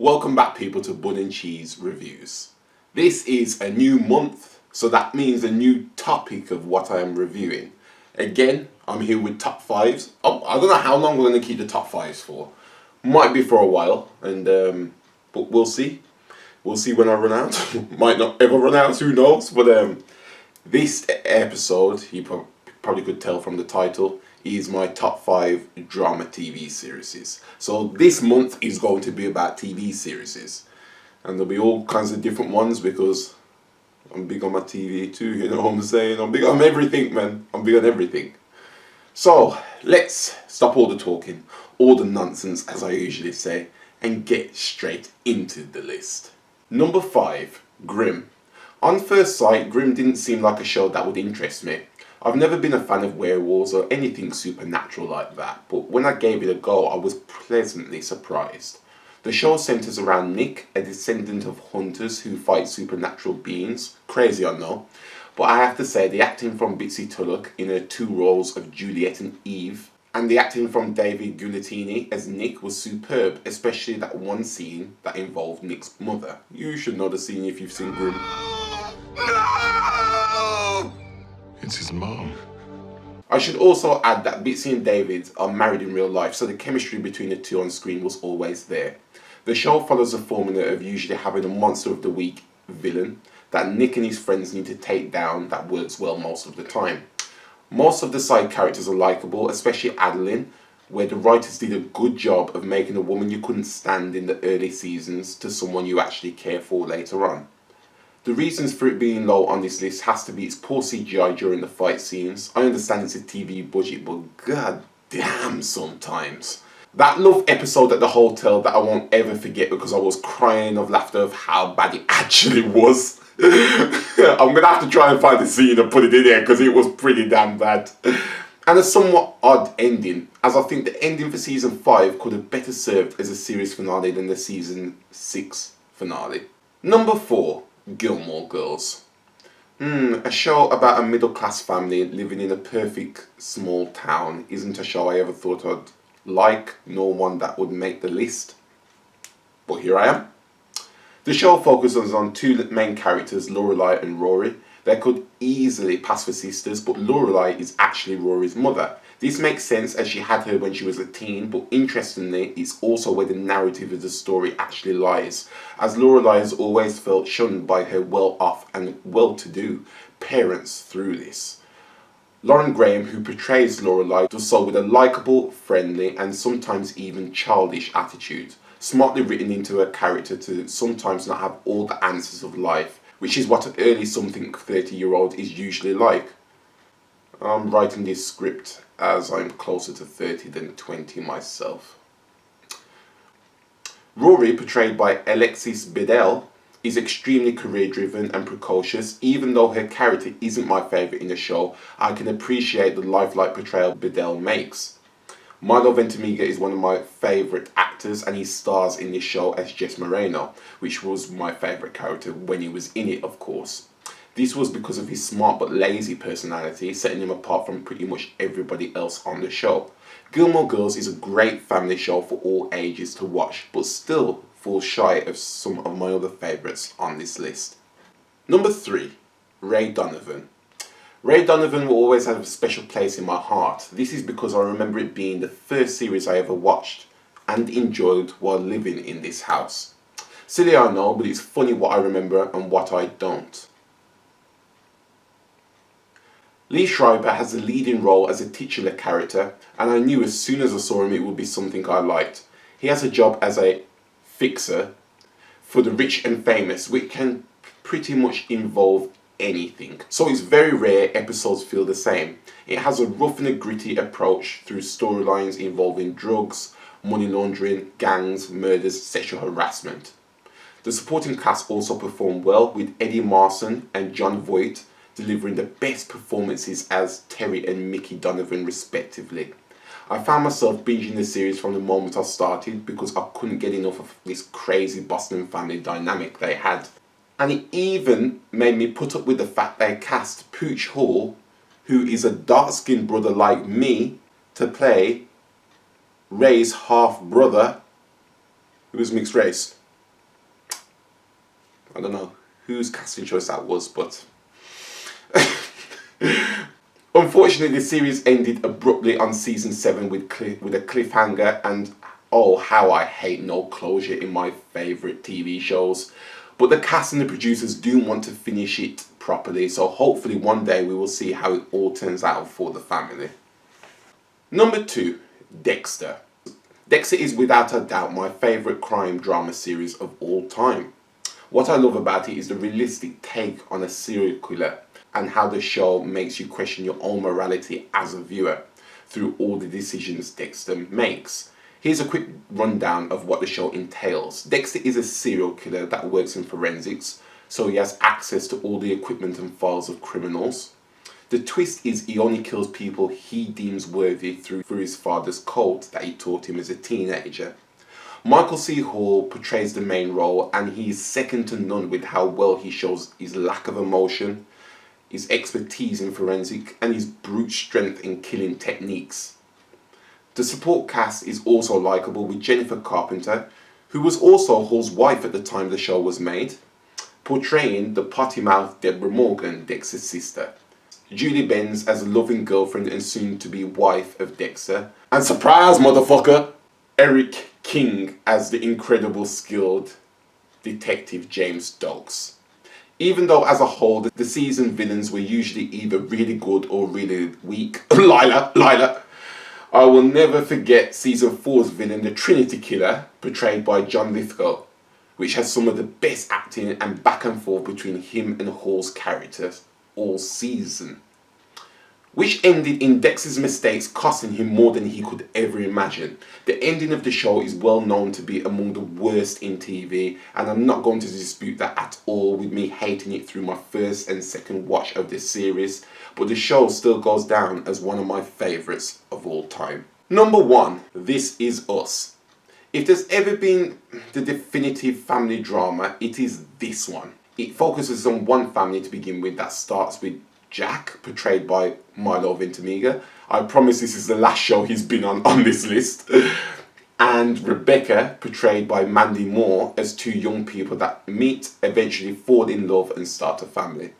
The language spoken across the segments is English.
Welcome back, people, to Bun and Cheese Reviews. This is a new month, so that means a new topic of what I am reviewing. Again, I'm here with top fives. I don't know how long we're going to keep the top fives for. Might be for a while, but we'll see. We'll see when I run out. Might not ever run out, who knows? But this episode, you probably could tell from the title, is my top 5 drama TV series. So this month is going to be about TV series. And there'll be all kinds of different ones because I'm big on my TV too, you know what I'm saying? I'm big on everything, man. I'm big on everything. So let's stop all the talking, all the nonsense, as I usually say, and get straight into the list. Number 5, Grimm. On first sight, Grimm didn't seem like a show that would interest me. I've never been a fan of werewolves or anything supernatural like that, but when I gave it a go, I was pleasantly surprised. The show centers around Nick, a descendant of hunters who fight supernatural beings. Crazy, I know. But I have to say, the acting from Bitsy Tulloch in her 2 roles of Juliet and Eve, and the acting from David Guglielmini as Nick was superb, especially that one scene that involved Nick's mother. You should know the scene if you've seen Grimm. No! It's his mom. I should also add that Bitsy and David are married in real life, so the chemistry between the two on screen was always there. The show follows a formula of usually having a monster of the week villain that Nick and his friends need to take down that works well most of the time. Most of the side characters are likeable, especially Adeline, where the writers did a good job of making a woman you couldn't stand in the early seasons to someone you actually care for later on. The reasons for it being low on this list has to be its poor CGI during the fight scenes. I understand it's a TV budget, but god damn sometimes. That love episode at the hotel that I won't ever forget because I was crying of laughter of how bad it actually was. I'm going to have to try and find the scene and put it in there because it was pretty damn bad. And a somewhat odd ending, as I think the ending for season 5 could have better served as a series finale than the season 6 finale. Number 4. Gilmore Girls. A show about a middle-class family living in a perfect small town isn't a show I ever thought I'd like, nor one that would make the list. But here I am. The show focuses on 2 main characters, Lorelai and Rory. They could easily pass for sisters, but Lorelai is actually Rory's mother. This makes sense as she had her when she was a teen, but interestingly, it's also where the narrative of the story actually lies, as Lorelai has always felt shunned by her well-off and well-to-do parents through this. Lauren Graham, who portrays Lorelai, does so with a likeable, friendly, and sometimes even childish attitude, smartly written into her character to sometimes not have all the answers of life, which is what an early something 30-year-old is usually like. I'm writing this script as I'm closer to 30 than 20 myself. Rory, portrayed by Alexis Bledel, is extremely career-driven and precocious. Even though her character isn't my favourite in the show, I can appreciate the lifelike portrayal Bledel makes. Milo Ventimiglia is one of my favourite actors, and he stars in this show as Jess Moreno, which was my favourite character when he was in it, of course. This was because of his smart but lazy personality, setting him apart from pretty much everybody else on the show. Gilmore Girls is a great family show for all ages to watch, but still falls shy of some of my other favourites on this list. Number 3. Ray Donovan. Ray Donovan will always have a special place in my heart. This is because I remember it being the first series I ever watched and enjoyed while living in this house. Silly I know, but it's funny what I remember and what I don't. Lee Schreiber has a leading role as a titular character, and I knew as soon as I saw him it would be something I liked. He has a job as a fixer for the rich and famous, which can pretty much involve anything. So it's very rare episodes feel the same. It has a rough and a gritty approach through storylines involving drugs, money laundering, gangs, murders, sexual harassment. The supporting cast also performed well, with Eddie Marsan and John Voight delivering the best performances as Terry and Mickey Donovan respectively. I found myself binging the series from the moment I started because I couldn't get enough of this crazy Boston family dynamic they had. And it even made me put up with the fact they cast Pooch Hall, who is a dark-skinned brother like me, to play Ray's half-brother, who was mixed race. I don't know whose casting choice that was, but unfortunately the series ended abruptly on season 7 with a cliffhanger, and oh how I hate no closure in my favourite TV shows. But the cast and the producers do want to finish it properly, so hopefully one day we will see how it all turns out for the family. Number 2, Dexter. Dexter is without a doubt my favourite crime drama series of all time. What I love about it is the realistic take on a serial killer and how the show makes you question your own morality as a viewer through all the decisions Dexter makes. Here's a quick rundown of what the show entails. Dexter is a serial killer that works in forensics, so he has access to all the equipment and files of criminals. The twist is he only kills people he deems worthy through his father's code that he taught him as a teenager. Michael C. Hall portrays the main role, and he is second to none with how well he shows his lack of emotion, his expertise in forensic, and his brute strength in killing techniques. The support cast is also likeable, with Jennifer Carpenter, who was also Hall's wife at the time the show was made, portraying the potty-mouthed Deborah Morgan, Dexter's sister. Julie Benz as a loving girlfriend and soon-to-be wife of Dexter. And surprise, motherfucker! Eric King as the incredible skilled detective James Stokes. Even though as a whole the season villains were usually either really good or really weak. Lila! I will never forget season 4's villain, the Trinity Killer, portrayed by John Lithgow, which has some of the best acting and back and forth between him and Hall's characters all season, which ended in Dexter's mistakes costing him more than he could ever imagine. The ending of the show is well known to be among the worst in TV, and I'm not going to dispute that at all, with me hating it through my first and second watch of this series, but the show still goes down as one of my favourites of all time. Number 1, This Is Us. If there's ever been the definitive family drama, it is this one. It focuses on one family to begin with that starts with Jack, portrayed by Milo Ventimiglia. I promise this is the last show he's been on this list. And Rebecca, portrayed by Mandy Moore, as two young people that meet, eventually fall in love and start a family.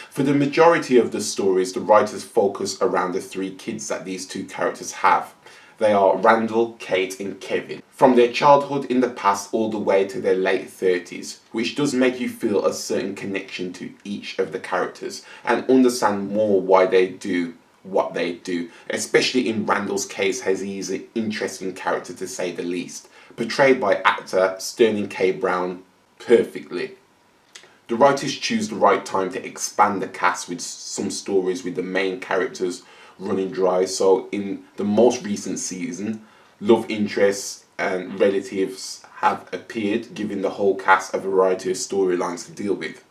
For the majority of the stories, the writers focus around the 3 kids that these 2 characters have. They are Randall, Kate and Kevin, from their childhood in the past all the way to their late 30s, which does make you feel a certain connection to each of the characters and understand more why they do what they do, especially in Randall's case, as he is an interesting character to say the least, portrayed by actor Sterling K. Brown perfectly. The writers choose the right time to expand the cast with some stories with the main characters running dry. So in the most recent season, love interests and relatives have appeared, giving the whole cast a variety of storylines to deal with.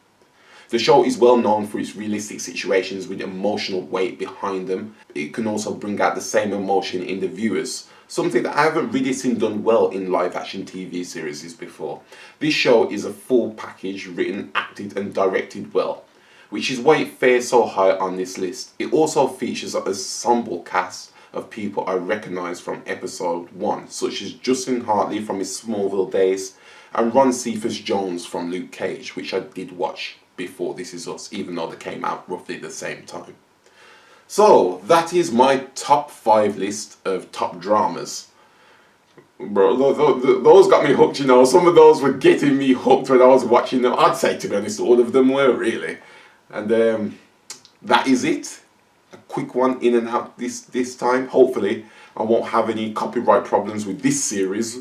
The show is well known for its realistic situations with emotional weight behind them. It can also bring out the same emotion in the viewers, something that I haven't really seen done well in live action TV series before. This show is a full package, written, acted and directed well, which is why it fares so high on this list. It also features an ensemble cast of people I recognise from episode 1, such as Justin Hartley from his Smallville days and Ron Cephas-Jones from Luke Cage, which I did watch before This Is Us, even though they came out roughly the same time. So that is my top 5 list of top dramas. Bro, those got me hooked, you know. Some of those were getting me hooked when I was watching them. I'd say, to be honest, all of them were, really. And that is it. A quick one in and out this time. Hopefully I won't have any copyright problems with this series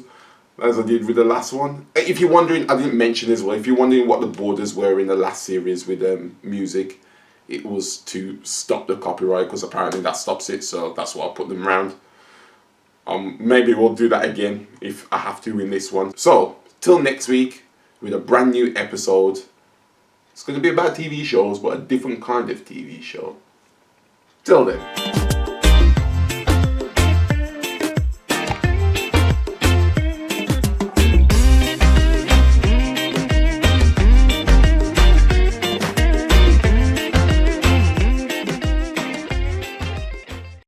as I did with the last one. If you're wondering, I didn't mention as well, if you're wondering what the borders were in the last series with music, it was to stop the copyright, because apparently that stops it, so that's why I put them around. Maybe we'll do that again if I have to in this one. So till next week with a brand new episode. It's going to be about TV shows, but a different kind of TV show. Till then.